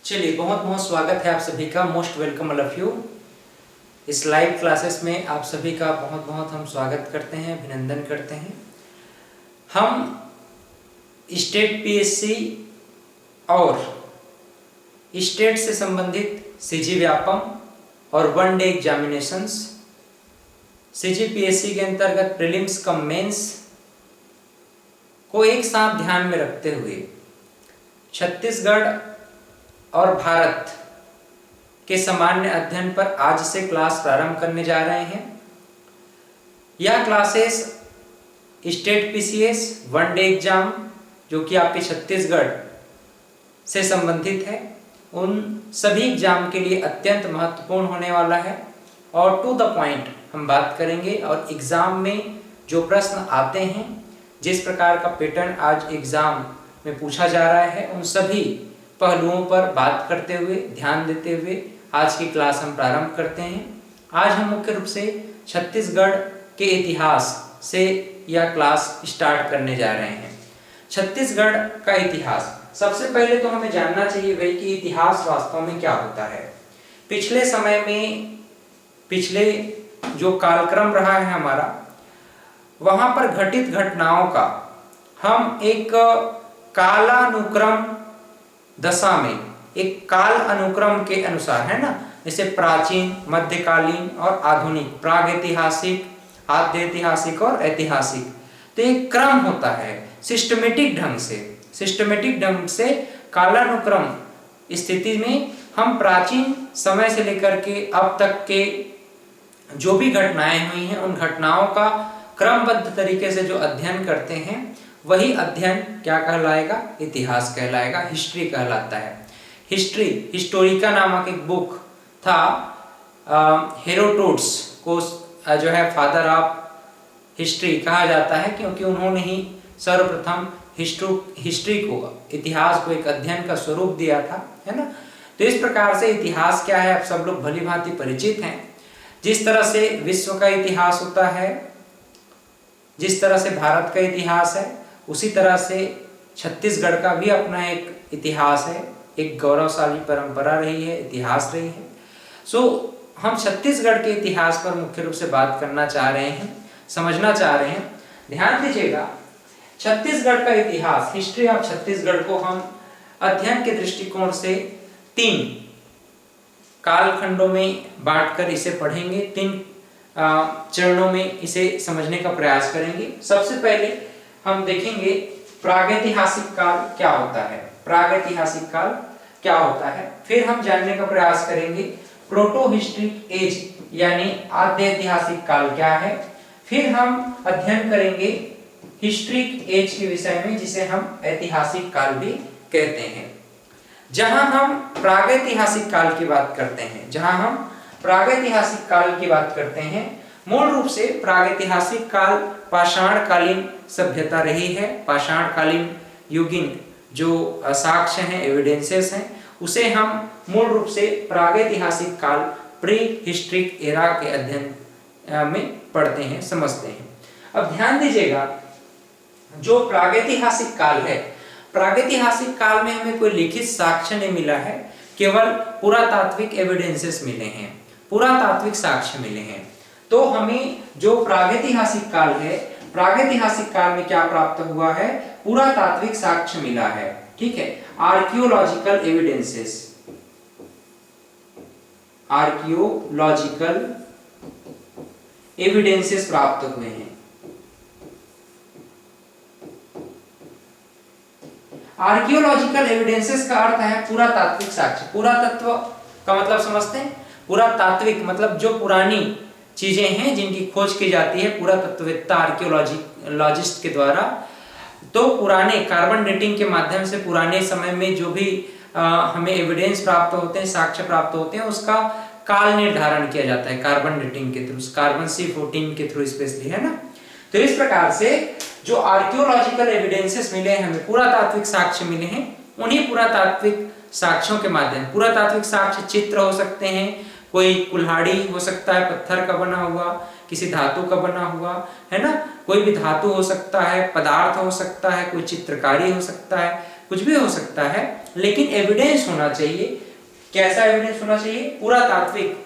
चलिए, बहुत बहुत स्वागत है आप सभी का। Most welcome all of you. इस लाइव क्लासेस में आप सभी का बहुत बहुत हम स्वागत करते हैं, अभिनंदन करते हैं। हम स्टेट पीएससी और स्टेट से संबंधित सीजी व्यापम और one day examinations, CG PSC के अंतर्गत प्रीलिम्स कम मेंस को एक साथ ध्यान में रखते हुए छत्तीसगढ़ और भारत के सामान्य अध्ययन पर आज से क्लास प्रारंभ करने जा रहे हैं। यह classes state PCS one day exam जो कि आपके छत्तीसगढ़ से संबंधित है, उन सभी एग्जाम के लिए अत्यंत महत्वपूर्ण होने वाला है और टू द पॉइंट हम बात करेंगे। और एग्जाम में जो प्रश्न आते हैं, जिस प्रकार का पैटर्न आज एग्जाम में पूछा जा रहा है, उन सभी पहलुओं पर बात करते हुए, ध्यान देते हुए आज की क्लास हम प्रारंभ करते हैं। आज हम मुख्य रूप से छत्तीसगढ़ के इतिहास से यह क्लास स्टार्ट करने जा रहे हैं। छत्तीसगढ़ का इतिहास, सबसे पहले तो हमें जानना चाहिए भाई कि इतिहास वास्तव में क्या होता है। पिछले समय में, पिछले जो कालक्रम रहा है हमारा, वहां पर घटित घटनाओं का हम एक कालानुक्रम दशा में, एक काल अनुक्रम के अनुसार, है ना, जैसे प्राचीन, मध्यकालीन और आधुनिक, प्रागैतिहासिक, आद्य ऐतिहासिक और ऐतिहासिक, तो एक क्रम होता है। सिस्टमेटिक ढंग से कालानुक्रम स्थिति में हम प्राचीन समय से लेकर के अब तक के जो भी घटनाएं हुई हैं, उन घटनाओं का क्रमबद्ध तरीके से जो अध्ययन करते हैं, वही अध्ययन क्या कहलाएगा? इतिहास कहलाएगा, हिस्ट्री कहलाता है। हिस्टोरिका नामक एक बुक था, हेरोडोटस को जो है फादर ऑफ हिस्ट्री कहा जाता है, क्योंकि उन्होंने ही सर्वप्रथम हिस्ट्री को, इतिहास को एक अध्ययन का स्वरूप दिया था, है ना। तो इस प्रकार से इतिहास क्या है, आप सब लोग भली भांति परिचित हैं। जिस तरह से विश्व का इतिहास होता है, जिस तरह से भारत का इतिहास है, उसी तरह से छत्तीसगढ़ का भी अपना एक इतिहास है, एक गौरवशाली परंपरा रही है, इतिहास रही है। हम छत्तीसगढ़ के इतिहास पर मुख्य रूप से बात करना चाह रहे हैं, समझना चाह रहे हैं। ध्यान दीजिएगा, छत्तीसगढ़ का इतिहास, हिस्ट्री ऑफ छत्तीसगढ़ को हम अध्ययन के दृष्टिकोण से 3 कालखंडों में बांटकर इसे पढ़ेंगे, 3 चरणों में इसे समझने का प्रयास करेंगे। सबसे पहले हम देखेंगे प्रागैतिहासिक काल क्या होता है, प्रागैतिहासिक काल क्या होता है। फिर हम जानने का प्रयास करेंगे प्रोटो हिस्ट्रिक एज यानी आद्य ऐतिहासिक काल क्या है। फिर हम अध्ययन करेंगे हिस्ट्रिक एज के विषय में, जिसे हम ऐतिहासिक काल भी कहते हैं। जहां हम प्रागैतिहासिक काल की बात करते हैं, मूल रूप से प्रागैतिहासिक काल पाषाणकालीन सभ्यता रही है। पाषाणकालीन युगीन जो साक्ष्य हैं, एविडेंसेस हैं, उसे हम मूल रूप से प्रागैतिहासिक काल, प्री हिस्ट्रिक एरा के अध्ययन में पढ़ते हैं, समझते हैं। अब ध्यान दीजिएगा, जो प्रागैतिहासिक काल है, प्रागैतिहासिक काल में हमें कोई लिखित साक्ष्य नहीं मिला है, केवल पुरातात्विक एविडेंसेस मिले हैं, पुरातात्विक साक्ष्य मिले हैं। तो हमें जो प्रागैतिहासिक काल है, प्रागैतिहासिक काल में क्या प्राप्त हुआ है? पुरातात्विक साक्ष्य मिला है, ठीक है। आर्कियोलॉजिकल एविडेंसेस प्राप्त हुए हैं। आर्कियोलॉजिकल एविडेंसेस का अर्थ है पुरातात्विक साक्ष्य। पुरातत्व का मतलब समझते हैं? पुरातात्विक मतलब जो पुरानी चीजें हैं जिनकी खोज की जाती है पुरातत्ववेत्ता, आर्कियोलॉजिस्ट के द्वारा। तो पुराने कार्बन डेटिंग के माध्यम से पुराने समय में जो भी हमें एविडेंस प्राप्त होते हैं, साक्ष्य प्राप्त होते हैं, उसका काल निर्धारण किया जाता है कार्बन डेटिंग के थ्रू, कार्बन C14 के थ्रू स्पेशली, है ना। तो इस प्रकार से जो आर्कियोलॉजिकल एविडेंसेस मिले हैं, हमें पुरातात्विक साक्ष्य मिले हैं, उन्हीं पुरातात्विक साक्ष्यों के माध्यम, पुरातात्विक साक्ष्य चित्र हो सकते हैं, कोई कुल्हाड़ी हो सकता है पत्थर का बना हुआ, किसी धातु का बना हुआ, है ना, कोई भी धातु हो सकता है, पदार्थ हो सकता है, कोई चित्रकारी हो सकता है, कुछ भी हो सकता है, लेकिन एविडेंस होना चाहिए। कैसा एविडेंस होना चाहिए? पुरातात्विक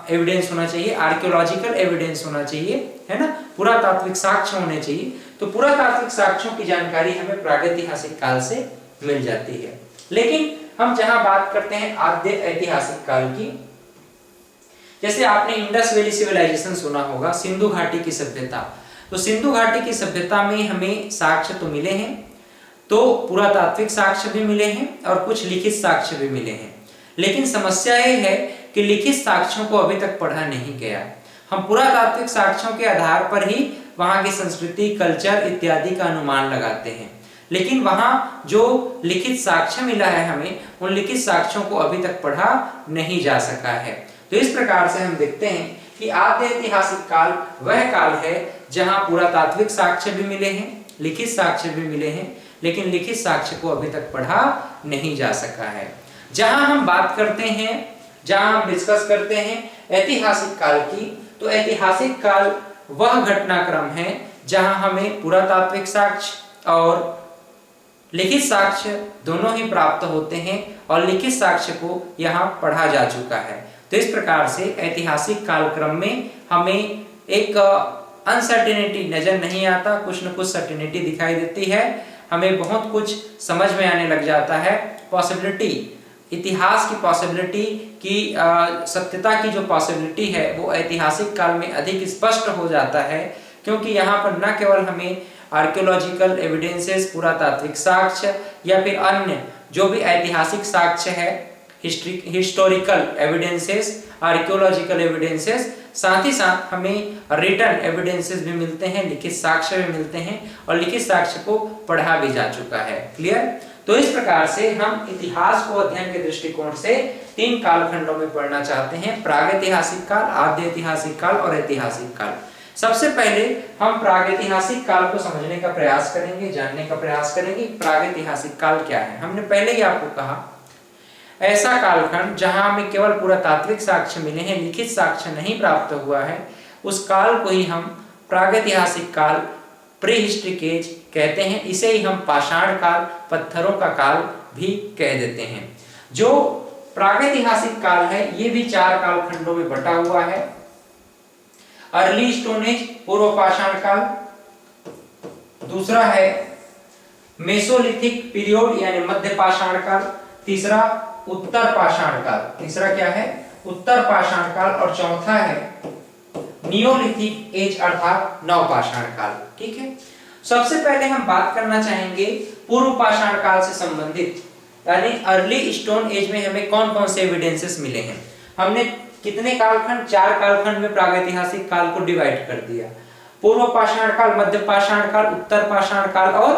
एविडेंस होना चाहिए, आर्कियोलॉजिकल एविडेंस होना चाहिए, है ना, पुरातात्विक साक्ष्य होने चाहिए। तो पुरातात्विक साक्ष्यों की जानकारी हमें प्रागैतिहासिक काल से मिल जाती है। लेकिन हम जहां बात करते हैं आद्य ऐतिहासिक काल की, जैसे आपने इंडस वैली सिविलाइजेशन सुना होगा, सिंधु घाटी की सभ्यता। तो सिंधु घाटी की सभ्यता में हमें साक्ष्य तो मिले हैं, तो पुरातात्विक साक्ष्य भी मिले हैं और कुछ लिखित साक्ष्य भी मिले हैं। लेकिन समस्या यह है कि लिखित साक्ष्यों को अभी तक पढ़ा नहीं गया। हम पुरातात्विक साक्ष्यों के आधार पर ही वहां की संस्कृति, कल्चर इत्यादि का अनुमान लगाते हैं, लेकिन वहां जो लिखित साक्ष्य मिला है हमें, उन लिखित साक्ष्यों को अभी तक पढ़ा नहीं जा सका है। तो इस प्रकार से हम देखते हैं कि आद्य ऐतिहासिक काल वह काल है जहां पुरातात्विक साक्ष्य भी मिले हैं, लिखित साक्ष्य भी मिले हैं, लेकिन लिखित साक्ष्य को अभी तक पढ़ा नहीं जा सका है। जहां हम बात करते हैं, जहां हम डिस्कस करते हैं ऐतिहासिक काल की, तो ऐतिहासिक काल वह घटनाक्रम है जहां हमें पुरातात्विक साक्ष्य और लिखित साक्ष्य दोनों ही प्राप्त होते हैं और लिखित साक्ष्य को यहाँ पढ़ा जा चुका है। तो इस प्रकार से ऐतिहासिक कालक्रम में हमें एक अनसर्टेनिटी नजर नहीं आता, कुछ न कुछ सर्टेनिटी दिखाई देती है, हमें बहुत कुछ समझ में आने लग जाता है। पॉसिबिलिटी, इतिहास की पॉसिबिलिटी की सत्यता की जो पॉसिबिलिटी है वो ऐतिहासिक काल में अधिक स्पष्ट हो जाता है, क्योंकि यहाँ पर न केवल हमें आर्कियोलॉजिकल एविडेंसेस, पुरातात्विक साक्ष्य या फिर अन्य जो भी ऐतिहासिक साक्ष्य है, हिस्टोरिकल एविडेंसेस, आर्कियोलॉजिकल एविडेंसेस, साथ ही साथ हमें रिटन एविडेंसेस भी मिलते हैं, लिखित साक्ष्य भी मिलते हैं और लिखित साक्ष्य को पढ़ा भी जा चुका है। क्लियर? तो इस प्रकार से हम इतिहास को अध्ययन के दृष्टिकोण से 3 कालखंडों में पढ़ना चाहते हैं, प्रागैतिहासिक काल, आद्य ऐतिहासिक काल और ऐतिहासिक काल। सबसे पहले हम प्रागैतिहासिक काल को समझने का प्रयास करेंगे, जानने का प्रयास करेंगे प्रागैतिहासिक काल क्या है। हमने पहले ही आपको कहा ऐसा कालखंड जहां हमें केवल पुरातात्विक साक्ष्य मिले हैं, लिखित साक्ष्य नहीं प्राप्त हुआ है, उस काल को ही हम प्रागैतिहासिक काल, प्रीहिस्ट्रिक एज कहते हैं। इसे ही हम पाषाण काल, पत्थरों का काल भी कह देते हैं। जो प्रागैतिहासिक काल है ये भी 4 कालखंडों में बटा हुआ है। अर्ली स्टोन एज, पूर्व पाषाण काल, दूसरा है मेसोलिथिक पीरियड यानी मध्य पाषाण काल, तीसरा उत्तर पाषाण काल, तीसरा क्या है? उत्तर पाषाण काल, और चौथा है नियोलिथिक एज अर्थात नवपाषाण काल। ठीक है, सबसे पहले हम बात करना चाहेंगे पूर्व पाषाण काल से संबंधित, यानी अर्ली स्टोन एज में हमें कौन कौन से एविडेंसेस मिले हैं। हमने कितने कालखंड? 4 कालखंड में प्रागैतिहासिक काल को डिवाइड कर दिया, पूर्व पाषाण काल, मध्य पाषाण काल, उत्तर पाषाण काल और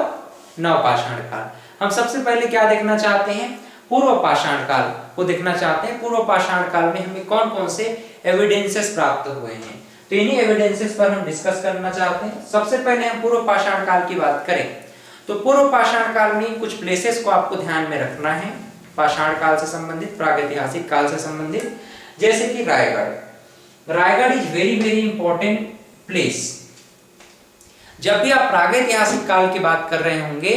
नवपाषाण काल। हम सबसे पहले क्या देखना चाहते हैं? पूर्व पाषाण काल को देखना चाहते हैं। पूर्व पाषाण काल में हमें कौन कौन से एविडेंसेस प्राप्त हुए हैं, तो इन्हीं एविडेंसेस पर हम डिस्कस करना चाहते हैं। सबसे पहले हम पूर्व पाषाण काल की बात करें तो पूर्व पाषाण काल में कुछ प्लेसेस को आपको ध्यान में रखना है, पाषाण काल से संबंधित, प्रागैतिहासिक काल से संबंधित, जैसे कि Raigarh. Raigarh is very very important place. जब भी आप प्रागैतिहासिक काल की बात कर रहे होंगे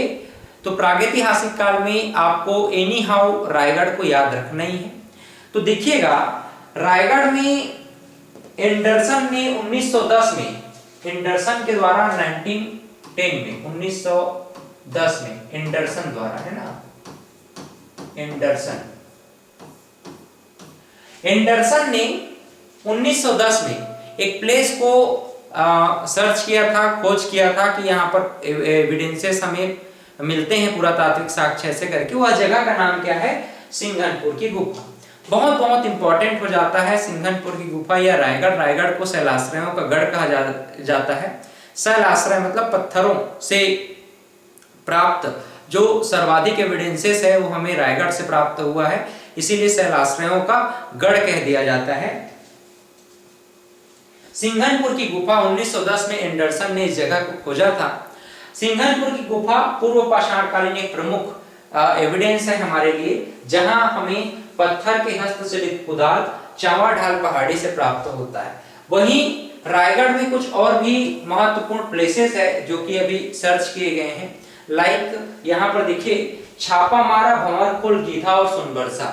तो प्रागैतिहासिक काल में आपको एनी हाउ रायगढ़ को याद रखना ही है। तो देखिएगा रायगढ़ में एंडरसन ने 1910 में, एंडरसन के द्वारा 1910 में, 1910 में एंडरसन द्वारा, है ना, एंडरसन ने 1910 में एक प्लेस को सर्च किया था, खोज किया था कि यहाँ पर एविडेंसेस हमें मिलते हैं, पुरातात्विक साक्ष्य ऐसे करके। वह जगह का नाम क्या है? सिंघनपुर की गुफा। बहुत बहुत इंपॉर्टेंट हो जाता है सिंघनपुर की गुफा या रायगढ़। रायगढ़ को शैलाश्रयों का गढ़ कहा जाता है। शैलाश्रय मतलब पत्थरों से प्राप्त जो सर्वाधिक एविडेंसेस है वो हमें रायगढ़ से प्राप्त हुआ है, इसीलिए शैलाश्रयों का गढ़ कह दिया जाता है। सिंघनपुर की गुफा 1910 में एंडरसन ने इस जगह को खोजा था। सिंघनपुर की गुफा पूर्व पाषाण कालीन एक प्रमुख एविडेंस है हमारे लिए, जहां हमें पत्थर के हस्तचलित खुदान चावा ढाल पहाड़ी से प्राप्त होता है। वहीं रायगढ़ में कुछ और भी महत्वपूर्ण प्लेसेस है जो कि अभी सर्च किए गए हैं। लाइक यहाँ पर देखिए, छापा मारा भंवरकुल गीधा और सुनबरसा,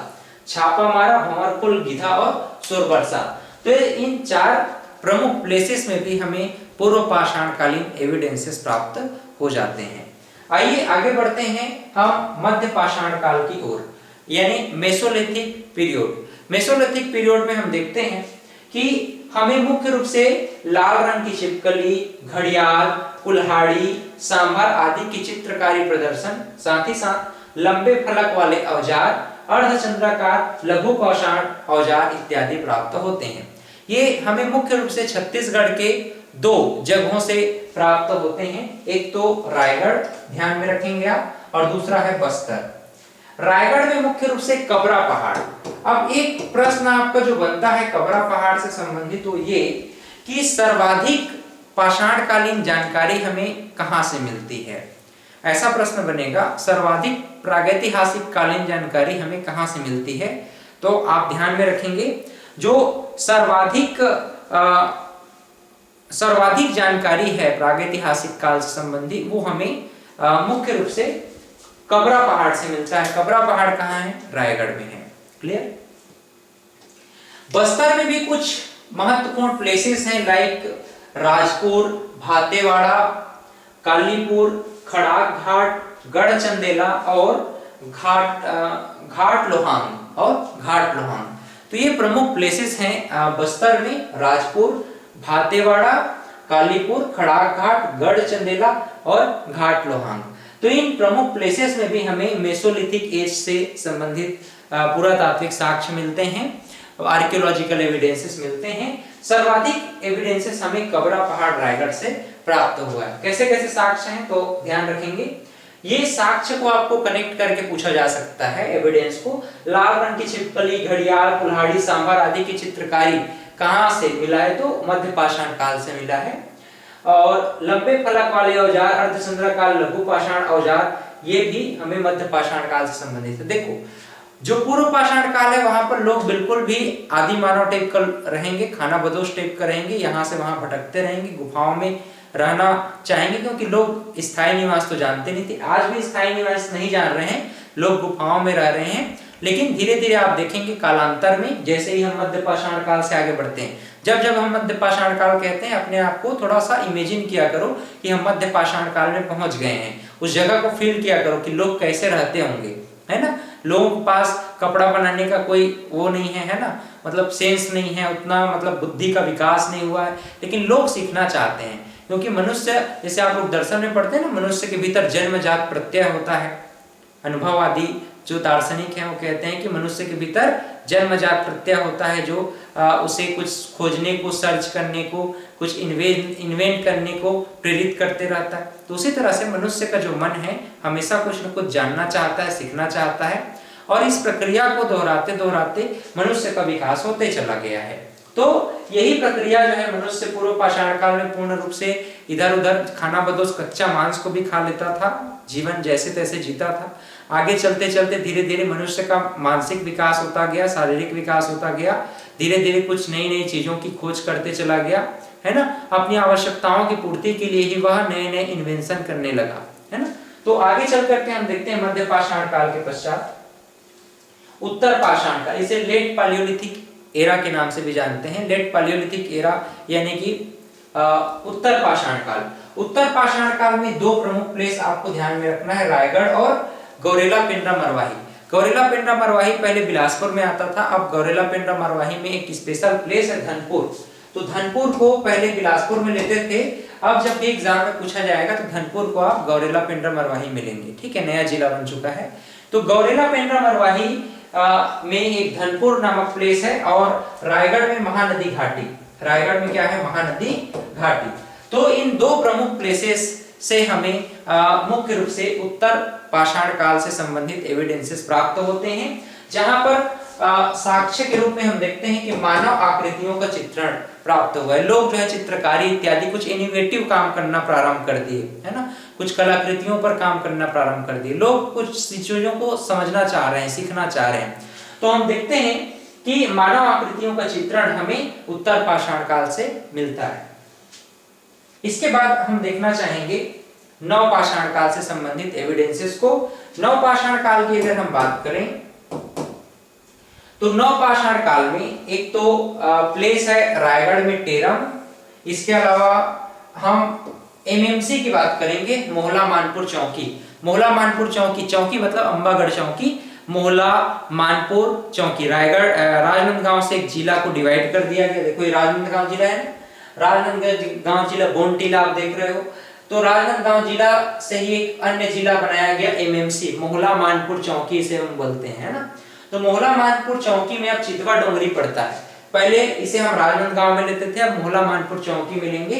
छापा मारा भंवरकुल गीधा और सुरबरसा। तो इन 4 प्रमुख प्लेसेस में भी हमें पूर्व पाषाण कालीन एविडेंसेस प्राप्त हो जाते हैं। आइए आगे बढ़ते हैं हम मध्य पाषाण काल की ओर, यानी मेसोलिथिक पीरियड। मेसोलिथिक पीरियड में हम देखते हैं कि हमें मुख्य रूप से लाल रंग की छिपकली, घड़ियाल, कुल्हाड़ी, सांभर आदि की चित्रकारी प्रदर्शन, साथ ही साथ लंबे फलक वाले औजार, अर्धचंद्राकार लघु पाषाण औजार इत्यादि प्राप्त होते हैं। ये हमें मुख्य रूप से छत्तीसगढ़ के 2 जगहों से प्राप्त होते हैं। एक तो रायगढ़, ध्यान में रखेंगे आप, और दूसरा है बस्तर। रायगढ़ में मुख्य रूप से कबरा पहाड़। अब एक प्रश्न आपका जो बनता है कबरा पहाड़ से संबंधित तो ये कि सर्वाधिक पाषाणकालीन जानकारी हमें कहां से मिलती है। ऐसा प्रश्न बनेगा, सर्वाधिक प्रागैतिहासिक कालीन जानकारी हमें कहां से मिलती है। तो आप ध्यान में रखेंगे, जो सर्वाधिक जानकारी है प्रागैतिहासिक काल से संबंधी, वो हमें मुख्य रूप से कबरा पहाड़ से मिलता है। कबरा पहाड़ कहाँ है? रायगढ़ में है। क्लियर? बस्तर में भी कुछ महत्वपूर्ण प्लेसेस हैं, लाइक राजपुर, भातेवाड़ा, कालीपुर, खड़ाक घाट, गढ़चंदेला और घाट लोहांग। तो ये प्रमुख प्लेसेस हैं बस्तर में, राजपुर, भातेवाड़ा, कालीपुर, खड़ाक घाट, गढ़चंदेला और घाट लोहांग। तो इन प्रमुख प्लेसेस में भी हमें मेसोलिथिक एज से संबंधित पुरातात्विक साक्ष्य मिलते हैं, आर्कियोलॉजिकल एविडेंसेस मिलते हैं। सर्वाधिक एविडेंसेस हमें कबरा पहाड़ रायगढ़ से प्राप्त हुआ है। कैसे कैसे साक्ष्य हैं तो ध्यान रखेंगे, ये साक्ष्य को आपको कनेक्ट करके पूछा जा सकता है। एविडेंस को लाल रंग की छिपकली, घड़ियाल, कुल्हाड़ी, सांभर आदि की चित्रकारी कहां से मिला है? तो मध्य पाषाण काल से मिला है। और लंबे फलक वाले औजार, अर्धचंद्राकार लघु पाषाण औजार, ये भी हमें मध्य पाषाण काल से संबंधित है। देखो, जो पूर्व पाषाण काल है वहां पर लोग बिल्कुल भी आदि मानव टाइप का रहेंगे, खाना बदोश टाइप का रहेंगे, यहाँ से वहां भटकते रहेंगे, गुफाओं में रहना चाहेंगे, क्योंकि लोग स्थायी निवास तो जानते नहीं थे। आज भी स्थायी निवास नहीं जान रहे हैं, लोग गुफाओं में रह रहे हैं। लेकिन धीरे धीरे आप देखेंगे कालांतर में, जैसे ही हम मध्य पाषाण काल से आगे बढ़ते हैं, जब जब हम मध्य पाषाण काल कहते हैं, अपने आप को थोड़ा सा इमेजिन किया करो कि हम मध्य पाषाण काल में पहुंच गए हैं। उस जगह को फील किया करो कि लोग कैसे रहते होंगे, है ना। लोगों के पास कपड़ा बनाने का कोई वो नहीं है ना, मतलब सेंस नहीं है उतना, मतलब बुद्धि का विकास नहीं हुआ है, लेकिन लोग सीखना चाहते हैं। क्योंकि मनुष्य, जैसे आप लोग दर्शन में पढ़ते हैं ना, मनुष्य के भीतर जन्मजात प्रत्यय होता है। अनुभववादी जो दार्शनिक हैं वो कहते हैं कि मनुष्य के भीतर जन्मजात प्रत्यय होता है, जो उसे कुछ खोजने को, सर्च करने को, कुछ इन्वेंट करने को प्रेरित करते रहता है। तो उसी तरह से मनुष्य का जो मन है हमेशा कुछ न कुछ जानना चाहता है, सीखना चाहता है, और इस प्रक्रिया को दोहराते दोहराते मनुष्य का विकास होते चला गया है। तो यही प्रक्रिया जो है मनुष्य पूर्व पाषाण काल में पूर्ण रूप से इधर उधर खाना बदोश कच्चा मांस को भी खा लेता था, जीवन जैसे तैसे जीता था। आगे चलते चलते धीरे धीरे मनुष्य का मानसिक विकास होता गया, शारीरिक विकास होता गया, धीरे धीरे कुछ नई नई चीजों की खोज करते चला गया, है ना। अपनी आवश्यकताओं की पूर्ति के लिए ही वह नए नए इन्वेंशन करने लगा, है ना। तो आगे चल करके हम देखते हैं मध्य पाषाण काल के पश्चात उत्तर पाषाण काल, इसे लेट पालियोलिथिक एरा के नाम से भी जानते हैं। लेट पालियोलिथिक एरा यानी कि उत्तर पाषाण काल। उत्तर पाषाण काल में 2 प्रमुख प्लेस आपको ध्यान में रखना है, रायगढ़ और गौरेला पेंड्रा मरवाही। गौरेला पेंड्रा मरवाही पहले बिलासपुर में आता था, अब गौरेला पेंड्रा मरवाही में एक स्पेशल प्लेस है धनपुर। तो धनपुर को पहले बिलासपुर में लेते थे, अब जब भी एग्जाम में पूछा जाएगा तो धनपुर को आप गौरेला पेंड्रा मरवाही में लेंगे, ठीक है, नया जिला बन चुका है। तो गौरेला पेंड्रा मरवाही में एक धनपुर नामक प्लेस है, और रायगढ़ में महानदी घाटी। रायगढ़ में क्या है? महानदी घाटी। तो इन 2 प्रमुख प्लेसेस से हमें मुख्य रूप से उत्तर पाषाण काल से संबंधित एविडेंसेस प्राप्त होते हैं, जहां पर साक्ष्य के रूप में हम देखते हैं कि मानव आकृतियों का चित्रण प्राप्त हुआ है। लोग जो है चित्रकारी इत्यादि कुछ इनोवेटिव काम करना प्रारंभ कर दिए, है ना, कुछ कलाकृतियों पर काम करना प्रारंभ कर दिए। लोग कुछ चीजों को समझना चाह रहे हैं, सीखना चाह रहे हैं। तो हम देखते हैं कि मानव आकृतियों का चित्रण हमें उत्तर पाषाण काल से मिलता है। इसके बाद हम देखना चाहेंगे नवपाषाण काल से संबंधित एविडेंसेस को। नवपाषाण काल की अगर हम बात करें तो नवपाषाण काल में एक तो प्लेस है रायगढ़ में टेरम, इसके अलावा हम एमएमसी की बात करेंगे मोहला मानपुर चौकी। मोहला मानपुर चौकी, चौकी मतलब अंबागढ़ चौकी, मोहला मानपुर चौकी रायगढ़ राजनांदगांव से एक जिला को डिवाइड कर दिया गया। देखो ये राजनांदगांव जिला है, राजनांदगांव जिला गोंडटीला आप देख रहे हो, तो राजनांदगांव जिला से ही एक अन्य जिला बनाया गया एमएमसी मोहला मानपुर चौकी इसे हम बोलते हैं, है ना। तो मोहला मानपुर चौकी में अब चितवा डोंगरी पड़ता है। पहले इसे हम राजनांदगांव में लेते थे, अब मोहला मानपुर चौकी में लेंगे।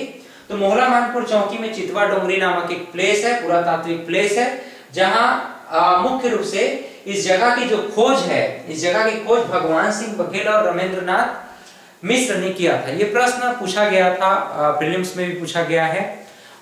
तो मोहला मानपुर चौकी में चितवा डोंगरी नामक एक प्लेस है, पुरातात्विक प्लेस है, जहां मुख्य रूप से इस जगह की जो खोज है, इस जगह की खोज भगवान सिंह बघेल और रमेंद्रनाथ मिश्र ने किया था। ये प्रश्न पूछा गया था, प्रीलिम्स में भी पूछा गया है,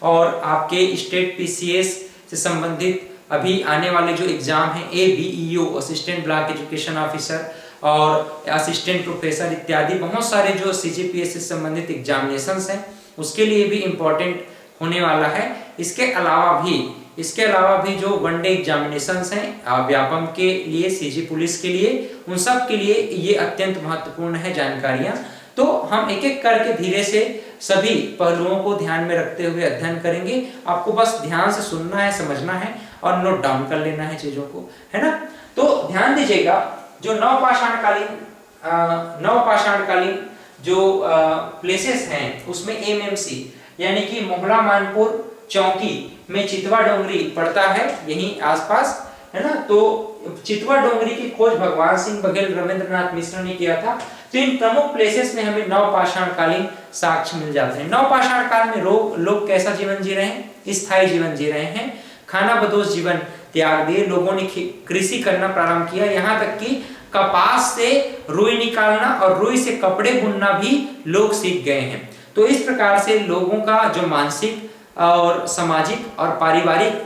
और आपके स्टेट पीसीएस से संबंधित अभी आने वाले जो एग्जाम है ABEO assistant block education officer और असिस्टेंट प्रोफेसर इत्यादि बहुत सारे जो CGPS से संबंधित एग्जामिनेशंस हैं उसके लिए भी इम्पोर्टेंट होने वाला है। इसके अलावा भी जो वनडे एग्जामिनेशंस हैं व्यापम के लिए, CG पुलिस के लिए, उन सब के लिए ये अत्यंत महत्वपूर्ण है जानकारियां। तो हम एक एक करके धीरे से सभी पहलुओं को ध्यान में रखते हुए अध्ययन करेंगे। आपको बस ध्यान से सुनना है, समझना है और नोट डाउन कर लेना है चीजों को, है ना। तो ध्यान दीजिएगा, जो नवपाषाणकालीन जो प्लेसेस हैं उसमें एमएमसी यानी कि मोहला मानपुर चौकी में चितवा डोंगरी पड़ता है, यहीं आसपास, है ना। तो चितवा डोंगरी की खोज भगवान सिंह बघेल रमेंद्रनाथ मिश्र ने किया था। तो इन प्रमुख प्लेसेस में हमें नवपाषाणकालीन साक्ष्य मिल जाते हैं। नवपाषाण काल में लोग कैसा जीवन जी रहे हैं? स्थायी जीवन जी रहे हैं। खाना बदोश जीवन त्याग दिए, लोगों ने कृषि करना प्रारंभ किया, यहाँ तक कि कपास से रुई निकालना और रुई से कपड़े बुनना भी लोग सीख गए हैं। तो इस प्रकार से लोगों का जो मानसिक और सामाजिक और पारिवारिक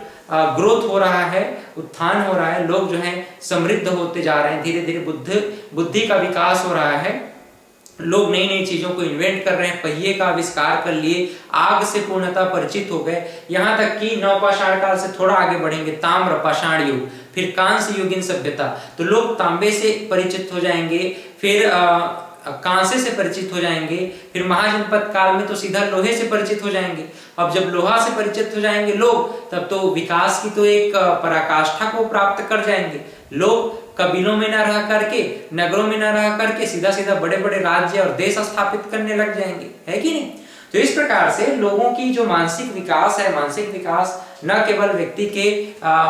ग्रोथ हो रहा है, उत्थान हो रहा है, लोग जो है समृद्ध होते जा रहे हैं, धीरे धीरे बुद्धि का विकास हो रहा है, लोग नई नई चीजों को इन्वेंट कर रहे हैं, पहिए का आविष्कार कर लिए, आग से पूर्णतः परिचित हो गए। यहाँ तक कि नवपाषाण काल से थोड़ा आगे बढ़ेंगे, ताम्र पाषाण युग, फिर कांस्य युगीन सभ्यता, तो लोग तांबे से परिचित हो जाएंगे, फिर कांसे से परिचित हो जाएंगे, फिर महाजनपद काल में तो सीधा लोहे से परिचित हो जाएंगे। अब जब लोहा से परिचित हो जाएंगे लोग, तब तो विकास की तो एक पराकाष्ठा को प्राप्त कर जाएंगे। लोग कबीलों में न रह करके, नगरों में न रह करके सीधा सीधा बड़े बड़े राज्य और देश स्थापित करने लग जाएंगे, है कि नहीं। तो इस प्रकार से लोगों की जो मानसिक विकास है, मानसिक विकास न केवल व्यक्ति के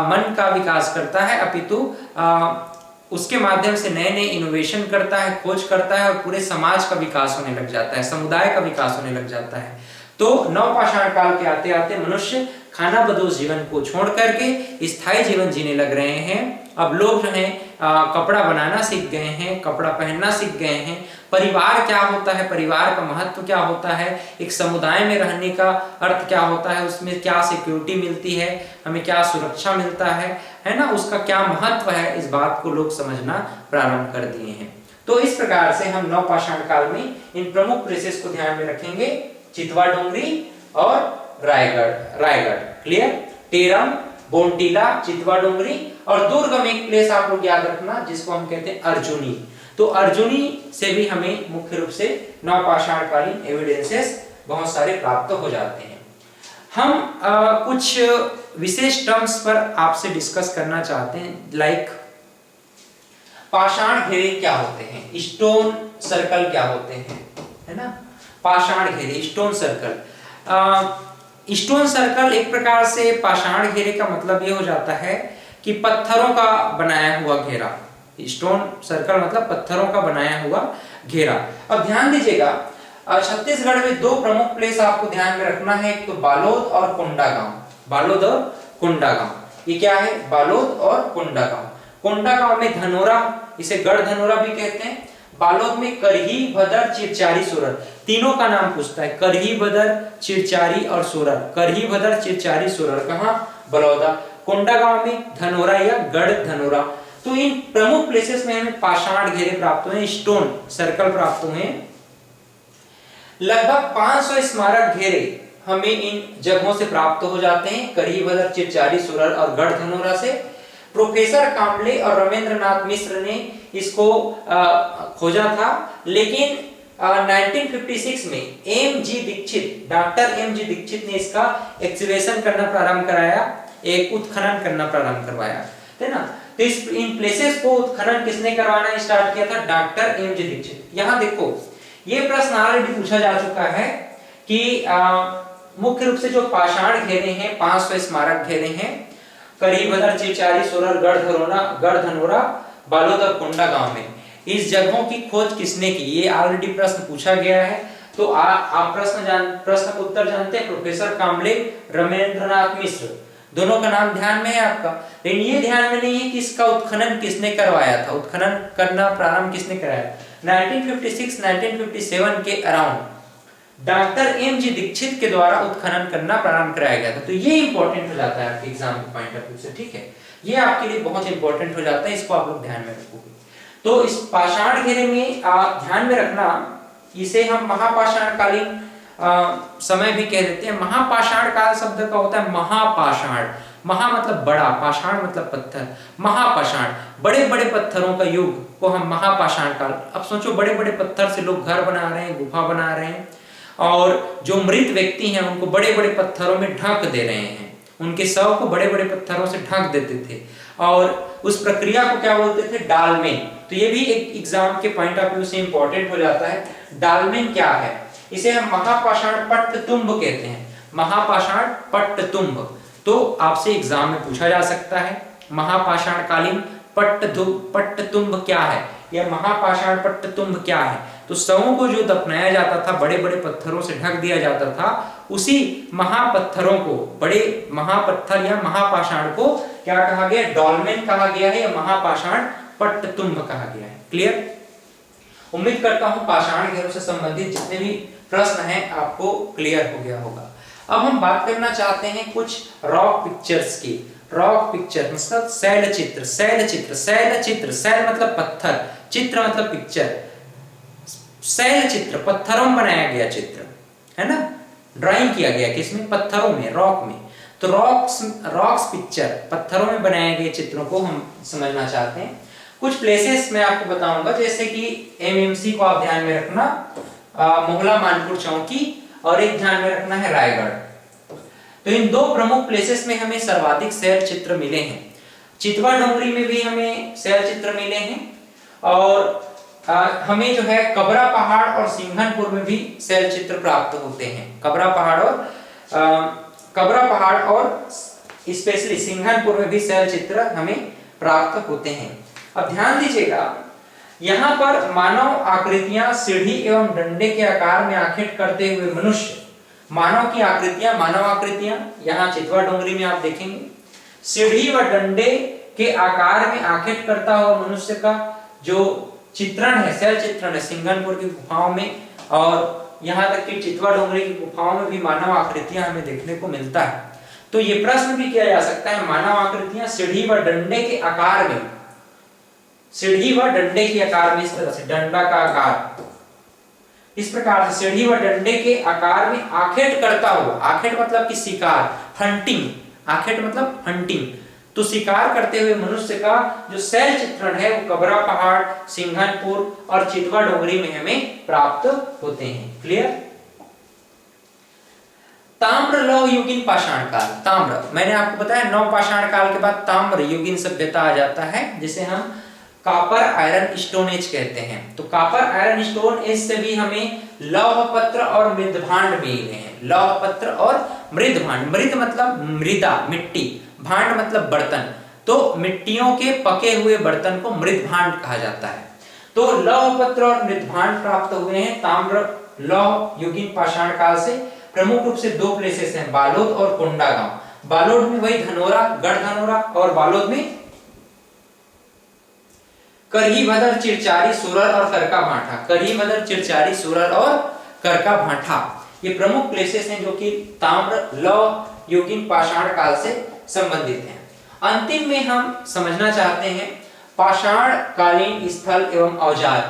मन का विकास करता है, अपितु उसके माध्यम से नए नए इनोवेशन करता है, खोज करता है, और पूरे समाज का विकास होने लग जाता है, समुदाय का विकास होने लग जाता है। तो नवपाषाण काल के आते आते मनुष्य खाना बदोश जीवन को छोड़ करके स्थायी जीवन जीने लग रहे हैं। अब लोग जो है कपड़ा बनाना सीख गए हैं, कपड़ा पहनना सीख गए हैं, परिवार क्या होता है, परिवार का महत्व क्या होता है, एक समुदाय में रहने का अर्थ क्या होता है, उसमें क्या सिक्योरिटी मिलती है, हमें क्या सुरक्षा मिलता है ना, उसका क्या महत्व है, इस बात को लोग समझना प्रारंभ कर दिए हैं। तो इस प्रकार से हम नवपाषाण काल में इन प्रमुख प्लेसेस को ध्यान में रखेंगे, चितवा डोंगरी और रायगढ़ क्लियर, टेरम, बोंटीला, चितवा डोंगरी, और दुर्गम एक प्लेस आप लोग याद रखना जिसको हम कहते हैं अर्जुनी। तो अर्जुनी से भी हमें मुख्य रूप से नवपाषाणकालीन एविडेंसेस बहुत सारे प्राप्त हो जाते हैं। हम कुछ विशेष टर्म्स पर आपसे डिस्कस करना चाहते हैं, लाइक पाषाण घेरे क्या होते हैं, स्टोन सर्कल क्या होते हैं, है ना। पाषाण घेरे, स्टोन सर्कल। स्टोन सर्कल एक प्रकार से पाषाण घेरे का मतलब ये हो जाता है कि पत्थरों का बनाया हुआ घेरा। स्टोन सर्कल मतलब पत्थरों का बनाया हुआ घेरा। अब ध्यान दीजिएगा, छत्तीसगढ़ में दो प्रमुख प्लेस आपको ध्यान में रखना है, एक तो बालोद और कोंडागांव। बालोद और कोंडागांव, ये क्या है, बालोद और कोंडागांव। कोंडागांव में धनोरा, इसे गढ़ धनोरा भी कहते हैं। बालोद में करही, भदर, चिरचारी, सोरर, तीनों का नाम पूछता है, करही, भदर, चिरचारी और सोरर। करही, भदर, चिरचारी, सोरर कहाँ, बलौदा। कोंडागांव में धनोरा या गढ़ धनोरा। तो इन प्रमुख प्लेसेस में हमें पाषाण घेरे प्राप्त हुए, स्टोन सर्कल प्राप्त हुए। लगभग 500 स्मारक घेरे हमें इन जगहों से प्राप्त हो जाते हैं, करी भदर, चिरचारी, सुरर और गढ़धनोरा से। प्रोफेसर कांबले और रमेंद्रनाथ मिश्र ने इसको खोजा था, लेकिन 1956 में डॉक्टर एम जी दीक्षित ने इसका एक्सकवेशन करना प्रारंभ कराया, एक उत्खनन करना प्रारंभ करवाया, है ना। तो इन प्लेसेस को उत्खनन किसने करवाना स्टार्ट किया था? Doctor M G Dikshit. यहाँ देखो, ये प्रश्न ऑलरेडी पूछा जा चुका है कि मुख्य रूप से जो पाषाण घेरे हैं, 500 स्मारक घेरे हैं, करी भदर, चिरचारी, सुरर, गढ़धनोरा, बालोद और कोंडा गांव में। इस जगहों की खोज किसने की? ये ऑलरेडी प्रश्न पूछा गया है। तो आप प्रश्न का उत्तर जानते हैं, प्रोफेसर कांबले, रमेंद्रनाथ मिश्र, दोनों का नाम ध्यान में है आपका। लेकिन ये ध्यान में नहीं है कि इसका उत्खनन किसने करवाया था, उत्खनन करना प्रारंभ किसने कराया। 1956-1957 के around doctor M G Dikshit के द्वारा उत्खनन करना प्रारंभ कराया गया था। तो ये इंपॉर्टेंट हो जाता है आपके एग्जाम के पॉइंट ऑफ व्यू से, ठीक है। ये आपके लिए बहुत इंपॉर्टेंट हो जाता है, इसको आप लोग ध्यान में रखोगे। तो इस पाषाण घेरे में ध्यान में रखना, इसे हम महापाषाणकालीन समय भी कह देते हैं। महापाषाण काल शब्द का होता है महापाषाण, महा मतलब बड़ा, पाषाण मतलब पत्थर, महापाषाण, बड़े बड़े पत्थरों का युग को हम महापाषाण काल। अब सोचो, बड़े बड़े पत्थर से लोग घर बना रहे हैं, गुफा बना रहे हैं, और जो मृत व्यक्ति हैं उनको बड़े बड़े पत्थरों में ढक दे रहे हैं, उनके शव को बड़े बड़े पत्थरों से ढक देते थे, और उस प्रक्रिया को क्या बोलते थे? डालमेन। तो ये भी एक एग्जाम के पॉइंट ऑफ व्यू से इंपॉर्टेंट हो जाता है। डालमेन क्या है? इसे हम महापाषाण पट्टतुंब कहते हैं, महापाषाण पट्टतुंब। तो आपसे एग्जाम में पूछा जा सकता है, महापाषाण कालीन पट्टतुंब क्या है, या महापाषाण पट्टतुंब क्या है। तो शवों को जो दफनाया जाता था, बड़े बड़े पत्थरों से ढक दिया जाता था, उसी महापत्थरों को, बड़े महापत्थर या महापाषाण को क्या कहा गया? डॉल्मेन कहा गया है, या महापाषाण पट्टतुंब कहा गया है। क्लियर? उम्मीद करता हूं पाषाण घेरों से संबंधित जितने भी प्रश्न हैं आपको क्लियर हो गया होगा। अब हम बात करना चाहते हैं कुछ रॉक पिक्चर्स की। रॉक पिक्चर मतलब शैल चित्र, शैल चित्र, शैल चित्र, शैल मतलब पत्थर, चित्र मतलब पिक्चर। शैल चित्र पत्थरों में बनाया गया चित्र, है ना, ड्राइंग किया गया किसमें? पत्थरों में, रॉक में। तो रॉक्स पिक्चर, पत्थरों में बनाए गए चित्रों को हम समझना चाहते हैं। कुछ प्लेसेस मैं आपको बताऊंगा, जैसे कि एमएमसी को आप ध्यान में रखना, मोहला मानपुर चौकी, और एक ध्यान में रखना है रायगढ़। तो इन दो प्रमुख प्लेसेस में हमें सर्वाधिक शैल चित्र मिले हैं। चितवा डोंगरी में भी हमें शैल चित्र मिले हैं, और हमें जो है कबरा पहाड़ और सिंघनपुर में भी शैल चित्र प्राप्त होते हैं। कबरा पहाड़ और स्पेशली सिंघनपुर में भी शैल चित्र हमें प्राप्त होते हैं। अब ध्यान दीजिएगा, यहाँ पर मानव आकृतियां सीढ़ी एवं डंडे के आकार में आखेट करते हुए मनुष्य, मानव की आकृतियां, मानव आकृतियां यहाँ चितवा डोंगरी में आप देखेंगे, सीढ़ी व डंडे के आकार में आखेट करता हुआ मनुष्य का जो चित्रण है, शैल चित्रण है सिंघनपुर की गुफाओं में, और यहाँ तक कि चितवा डोंगरी की गुफाओं में भी मानव आकृतियां हमें देखने को मिलता है। तो ये प्रश्न भी किया जा सकता है, मानव आकृतियां सीढ़ी व डंडे के आकार में, सीढ़ी व डंडे के आकार में, इस तरह से डंडा का आकार इस प्रकार से सीढ़ी व डंडे के आकार में आखेट करता हुआ, आखेट मतलब कि शिकार, हंटिंग, आखेट मतलब हंटिंग, तो शिकार करते हुए मनुष्य का जो शैल चित्रण है वो कबरा पहाड़, सिंघनपुर और चितवा डोंगरी में हमें प्राप्त होते हैं। क्लियर? ताम्र लौह युगीन पाषाण काल। ताम्र, मैंने आपको बताया नवपाषाण काल के बाद ताम्र युगीन सभ्यता आ जाता है, जिसे हम कॉपर आयरन स्टोन एज कहते हैं। तो कॉपर आयरन स्टोन एज से भी हमें लौह पत्र और मृदभांड मिले हैं। लौह पत्र और मृदभांड, मृद मतलब मृदा, मिट्टी, भांड मतलब बर्तन, तो मिट्टियों के पके हुए बर्तन को मृदभांड कहा जाता है। तो लौह पत्र और मृदभांड प्राप्त हुए हैं ताम्र लौह युगीन पाषाण काल से। प्रमुख रूप से दो प्लेसेस हैं, बालोद और कोंडा गांव। बालोद में वही धनोरा, गढ़धनोरा, और बालोद में करही भदर, चिरचारी, सुरर और करका भांठा। करही भदर, चिरचारी, सुरर और करका भांठा, ये प्रमुख प्लेसेस हैं जो कि ताम्र लौह युगीन पाषाण काल से संबंधित हैं। अंतिम में हम समझना चाहते हैं पाषाण कालीन स्थल एवं औजार,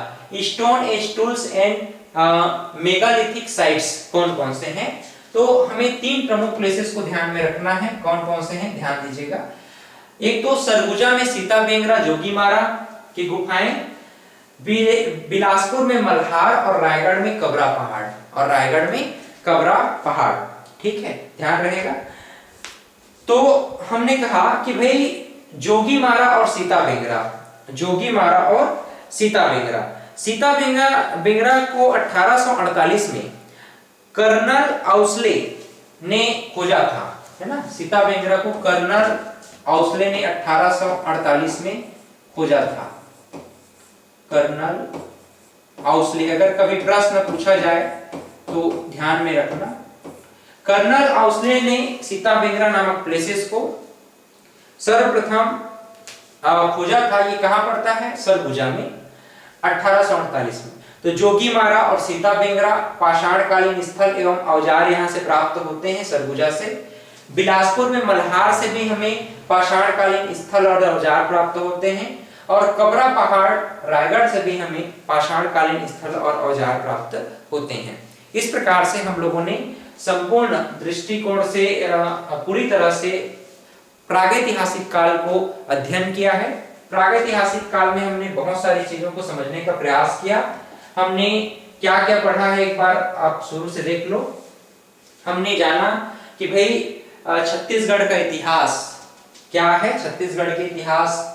stone age tools and megalithic sites कौन कौन से हैं। तो हमें 3 प्रमुख प्लेसेस को ध्यान में रखना है। कौन कौन से हैं ध्यान दीजिएगा। एक तो सरगुजा में सीता बेंगरा जोगीमारा की गुफाएं, बिलासपुर में मल्हार और रायगढ़ में कबरा पहाड़। ठीक है, ध्यान रहेगा। तो हमने कहा कि भाई जोगीमारा और सीता बेंगरा को 1848 में कर्नल आउसले ने खोजा था, है ना। सीता बेंगरा को कर्नल आउसले ने 1848 में खोजा था। कर्नल आउसले, अगर कभी प्रश्न पूछा जाए तो ध्यान में रखना। कर्नल आउसले ने सीता बेंगरा नामक प्लेसेस को सर्वप्रथम खोजा था। ये कहां पड़ता है? सरगुजा में 1848 में। तो जोगीमारा और सीता बेंगरा पाषाणकालीन स्थल एवं औजार यहां से प्राप्त होते हैं सरगुजा से। बिलासपुर में मल्हार से भी हमें पाषाणकालीन स्थल और औजार प्राप्त होते हैं, और कबरा पहाड़ रायगढ़ से भी हमें पाषाणकालीन स्थल और औजार प्राप्त होते हैं। इस प्रकार से हम लोगों ने संपूर्ण दृष्टिकोण से पूरी तरह से प्रागैतिहासिक काल को अध्ययन किया है। प्रागैतिहासिक काल में हमने बहुत सारी चीजों को समझने का प्रयास किया। हमने क्या क्या पढ़ा है एक बार आप शुरू से देख लो। हमने जाना कि भाई छत्तीसगढ़ का इतिहास क्या है। छत्तीसगढ़ के इतिहास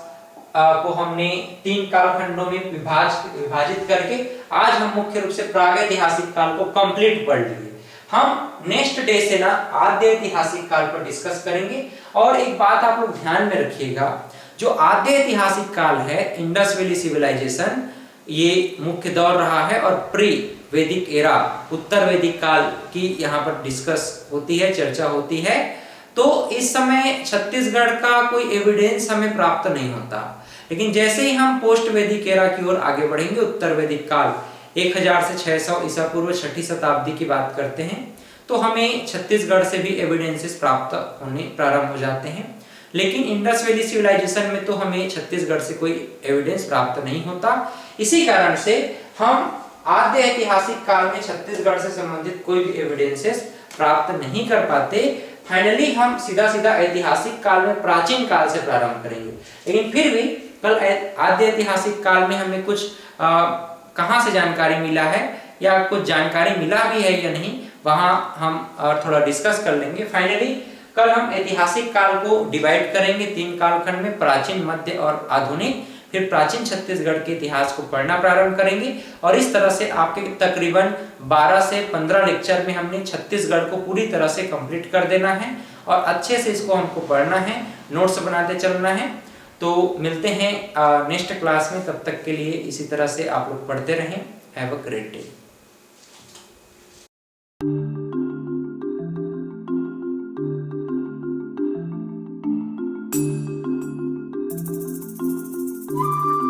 को हमने 3 कालखंडों में विभाजित करके आज हम मुख्य रूप से प्रागैतिहासिक काल को कंप्लीट पढ़ लिए। हम नेक्स्ट डे से ना आद्य ऐतिहासिक काल पर डिस्कस करेंगे। और एक बात आप लोग ध्यान में रखिएगा, जो आद्य ऐतिहासिक काल है, इंडस वैली सिविलाइजेशन, ये मुख्य दौर रहा है, और प्री वैदिक एरा, उत्तर वैदिक काल की यहाँ पर डिस्कस होती है, चर्चा होती है। तो इस समय छत्तीसगढ़ का कोई एविडेंस हमें प्राप्त नहीं होता, लेकिन जैसे ही हम पोस्ट वैदिक एरा की ओर आगे बढ़ेंगे, उत्तर वैदिक काल 1000 से 600 ईसा पूर्व 6ठी शताब्दी की बात करते हैं, तो हमें छत्तीसगढ़ से भी एविडेंसेस प्राप्त होने प्रारंभ हो जाते हैं। लेकिन इंडस वैली सिविलाइजेशन में तो हमें छत्तीसगढ़ से कोई एविडेंस प्राप्त नहीं होता। इसी कारण से हम आद्य ऐतिहासिक काल में छत्तीसगढ़ से संबंधित कोई भी एविडेंसेस प्राप्त नहीं कर पाते। फाइनली हम सीधा ऐतिहासिक काल में प्राचीन काल से प्रारंभ करेंगे। लेकिन फिर भी कल आद्य ऐतिहासिक काल में हमें कुछ कहां से जानकारी मिला है, या कुछ जानकारी मिला भी है या नहीं, वहां हम थोड़ा डिस्कस कर लेंगे। फाइनली कल हम ऐतिहासिक काल को डिवाइड करेंगे 3 कालखंड में, प्राचीन, मध्य और आधुनिक। फिर प्राचीन छत्तीसगढ़ के इतिहास को पढ़ना प्रारंभ करेंगे, और इस तरह से आपके तकरीबन 12 से 15 लेक्चर में हमने छत्तीसगढ़ को पूरी तरह से कंप्लीट कर देना है, और अच्छे से इसको हमको पढ़ना है, नोट्स बनाते चलना है। तो मिलते हैं नेक्स्ट क्लास में, तब तक के लिए इसी तरह से आप लोग पढ़ते रहें। Have a great day.